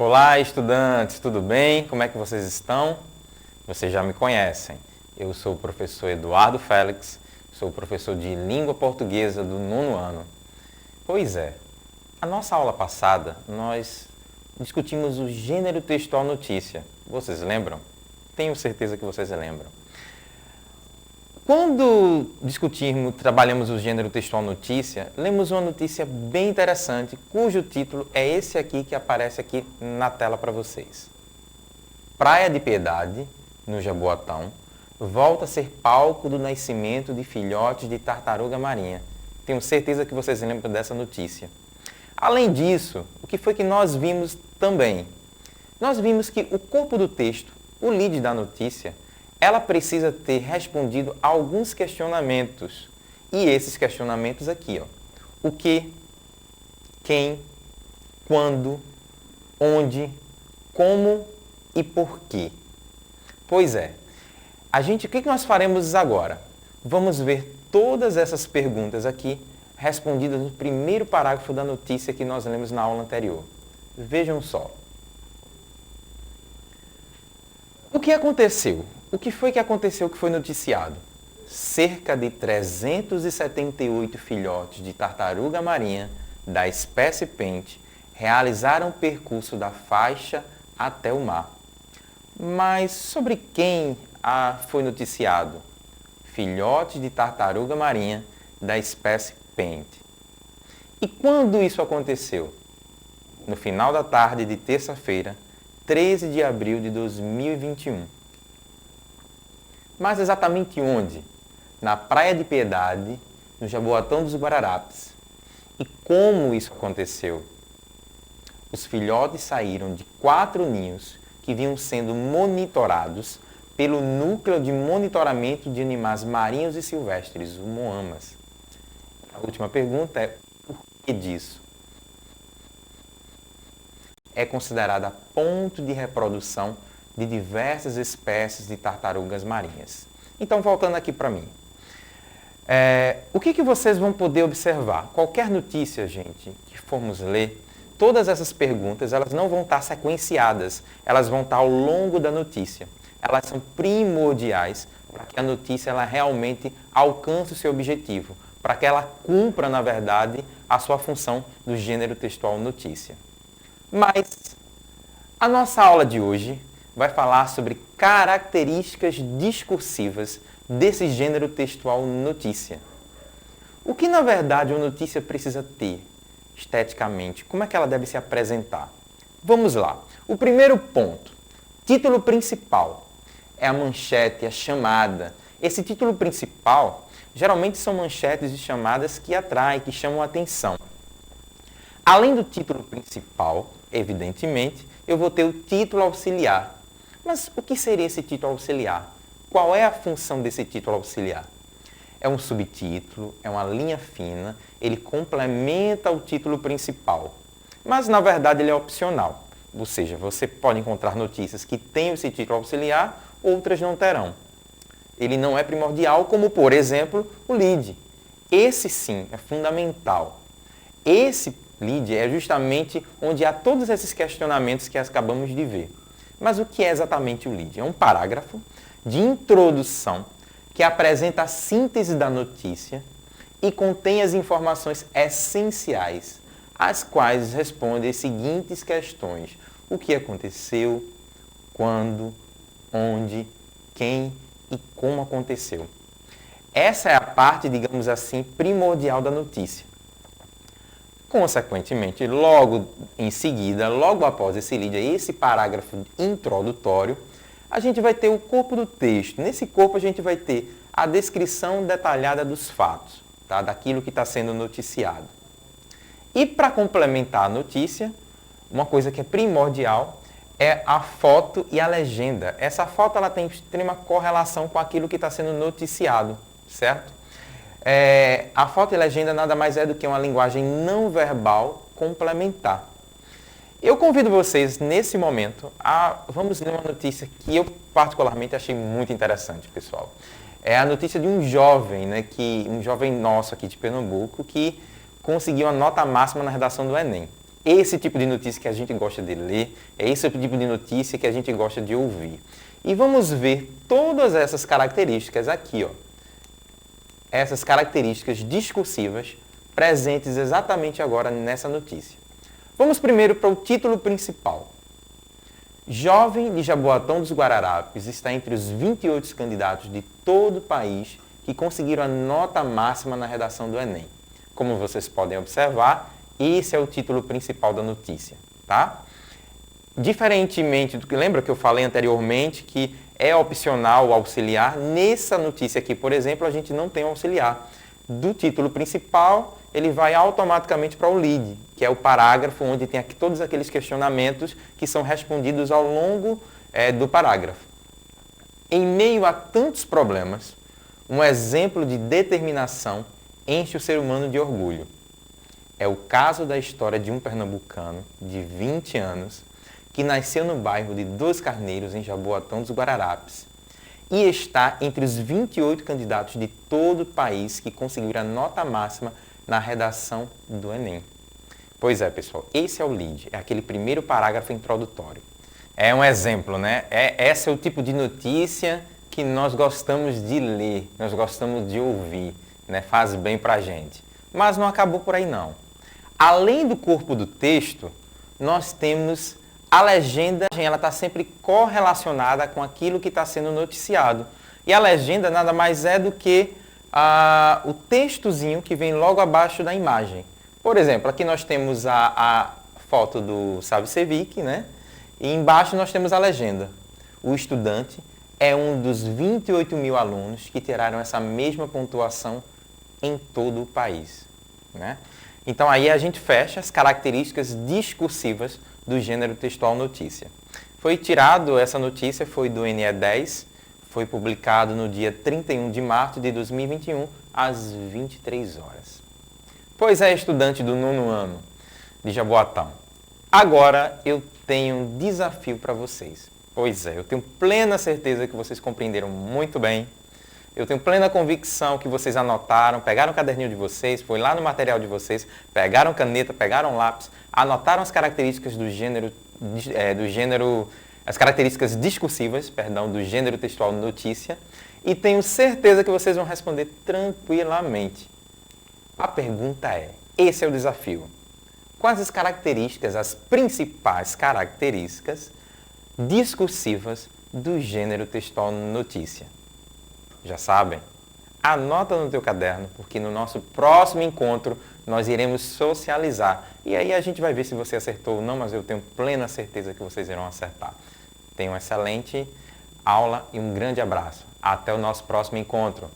Olá, estudantes, tudo bem? Como é que vocês estão? Vocês já me conhecem. Eu sou o professor Eduardo Félix, sou professor de língua portuguesa do 9º ano. Pois é, a nossa aula passada nós discutimos o gênero textual notícia. Vocês lembram? Tenho certeza que vocês lembram. Quando trabalhamos o gênero textual notícia, lemos uma notícia bem interessante, cujo título é esse aqui que aparece aqui na tela para vocês. Praia de Piedade, no Jaboatão, volta a ser palco do nascimento de filhotes de tartaruga marinha. Tenho certeza que vocês lembram dessa notícia. Além disso, o que foi que nós vimos também? Nós vimos que o corpo do texto, o lead da notícia, ela precisa ter respondido a alguns questionamentos. E esses questionamentos aqui, ó. O que, quem, quando, onde, como e por quê. Pois é. O que nós faremos agora? Vamos ver todas essas perguntas aqui respondidas no primeiro parágrafo da notícia que nós lemos na aula anterior. Vejam só. O que aconteceu? O que foi que aconteceu que foi noticiado? Cerca de 378 filhotes de tartaruga marinha da espécie pente realizaram o percurso da faixa até o mar. Mas sobre quem foi noticiado? Filhotes de tartaruga marinha da espécie pente. E quando isso aconteceu? No final da tarde de terça-feira, 13 de abril de 2021. Mas exatamente onde? Na Praia de Piedade, no Jaboatão dos Guararapes. E como isso aconteceu? Os filhotes saíram de 4 ninhos que vinham sendo monitorados pelo Núcleo de Monitoramento de Animais Marinhos e Silvestres, o MOAMAS. A última pergunta é, por que disso? É considerada ponto de reprodução de diversas espécies de tartarugas marinhas. Então, voltando aqui para mim. O que vocês vão poder observar? Qualquer notícia, gente, que formos ler, todas essas perguntas, elas não vão estar sequenciadas, elas vão estar ao longo da notícia. Elas são primordiais para que a notícia ela realmente alcance o seu objetivo, para que ela cumpra, na verdade, a sua função do gênero textual notícia. Mas a nossa aula de hoje vai falar sobre características discursivas desse gênero textual notícia. O que, na verdade, uma notícia precisa ter esteticamente? Como é que ela deve se apresentar? Vamos lá. O primeiro ponto, título principal, é a manchete, a chamada. Esse título principal, geralmente são manchetes e chamadas que atraem, que chamam a atenção. Além do título principal, evidentemente, eu vou ter o título auxiliar. Mas o que seria esse título auxiliar? Qual é a função desse título auxiliar? É um subtítulo, é uma linha fina, ele complementa o título principal. Mas, na verdade, ele é opcional. Ou seja, você pode encontrar notícias que tenham esse título auxiliar, outras não terão. Ele não é primordial, como, por exemplo, o lead. Esse, sim, é fundamental. Esse lead é justamente onde há todos esses questionamentos que acabamos de ver. Mas o que é exatamente o lead? É um parágrafo de introdução que apresenta a síntese da notícia e contém as informações essenciais, às quais responde as seguintes questões. O que aconteceu, quando, onde, quem e como aconteceu. Essa é a parte, digamos assim, primordial da notícia. Consequentemente, logo em seguida, logo após esse lead, esse parágrafo introdutório, a gente vai ter o corpo do texto. Nesse corpo a gente vai ter a descrição detalhada dos fatos, tá? Daquilo que está sendo noticiado. E para complementar a notícia, uma coisa que é primordial é a foto e a legenda. Essa foto ela tem extrema correlação com aquilo que está sendo noticiado, certo? A foto e a legenda nada mais é do que uma linguagem não verbal complementar. Eu convido vocês, nesse momento, vamos ler uma notícia que eu particularmente achei muito interessante, pessoal. É a notícia de um jovem, um jovem nosso aqui de Pernambuco, que conseguiu a nota máxima na redação do Enem. esse tipo de notícia que a gente gosta de ler, é esse tipo de notícia que a gente gosta de ouvir. E vamos ver todas essas características aqui, ó. Essas características discursivas presentes exatamente agora nessa notícia. Vamos primeiro para o título principal. Jovem de Jaboatão dos Guararapes está entre os 28 candidatos de todo o país que conseguiram a nota máxima na redação do Enem. Como vocês podem observar, esse é o título principal da notícia, tá? Diferentemente do que lembra que eu falei anteriormente que é opcional o auxiliar, nessa notícia aqui, por exemplo, a gente não tem o auxiliar. Do título principal, ele vai automaticamente para o lead, que é o parágrafo onde tem aqui todos aqueles questionamentos que são respondidos ao longo do parágrafo. Em meio a tantos problemas, um exemplo de determinação enche o ser humano de orgulho. É o caso da história de um pernambucano de 20 anos que nasceu no bairro de Dois Carneiros, em Jaboatão dos Guararapes, e está entre os 28 candidatos de todo o país que conseguiram a nota máxima na redação do Enem. Pois é, pessoal, esse é o lead, é aquele primeiro parágrafo introdutório. É um exemplo, né? Esse é o tipo de notícia que nós gostamos de ler, nós gostamos de ouvir, né? Faz bem pra gente. Mas não acabou por aí não. Além do corpo do texto, nós temos a legenda, ela está sempre correlacionada com aquilo que está sendo noticiado. E a legenda nada mais é do que o textozinho que vem logo abaixo da imagem. Por exemplo, aqui nós temos a foto do Savicevic, né? E embaixo nós temos a legenda. O estudante é um dos 28 mil alunos que tiraram essa mesma pontuação em todo o país, né? Então aí a gente fecha as características discursivas do gênero textual notícia. Foi tirado, essa notícia foi do NE10, foi publicado no dia 31 de março de 2021, às 23 horas. Pois é, estudante do 9º ano de Jaboatão. Agora eu tenho um desafio para vocês. Pois é, eu tenho plena certeza que vocês compreenderam muito bem. Eu tenho plena convicção que vocês anotaram, pegaram o caderninho de vocês, foi lá no material de vocês, pegaram caneta, pegaram lápis, anotaram as características do gênero, as características discursivas, do gênero textual notícia, e tenho certeza que vocês vão responder tranquilamente. A pergunta é, esse é o desafio. Quais as características, as principais características discursivas do gênero textual notícia? Já sabem? Anota no teu caderno, porque no nosso próximo encontro nós iremos socializar. E aí a gente vai ver se você acertou ou não, mas eu tenho plena certeza que vocês irão acertar. Tenham uma excelente aula e um grande abraço. Até o nosso próximo encontro.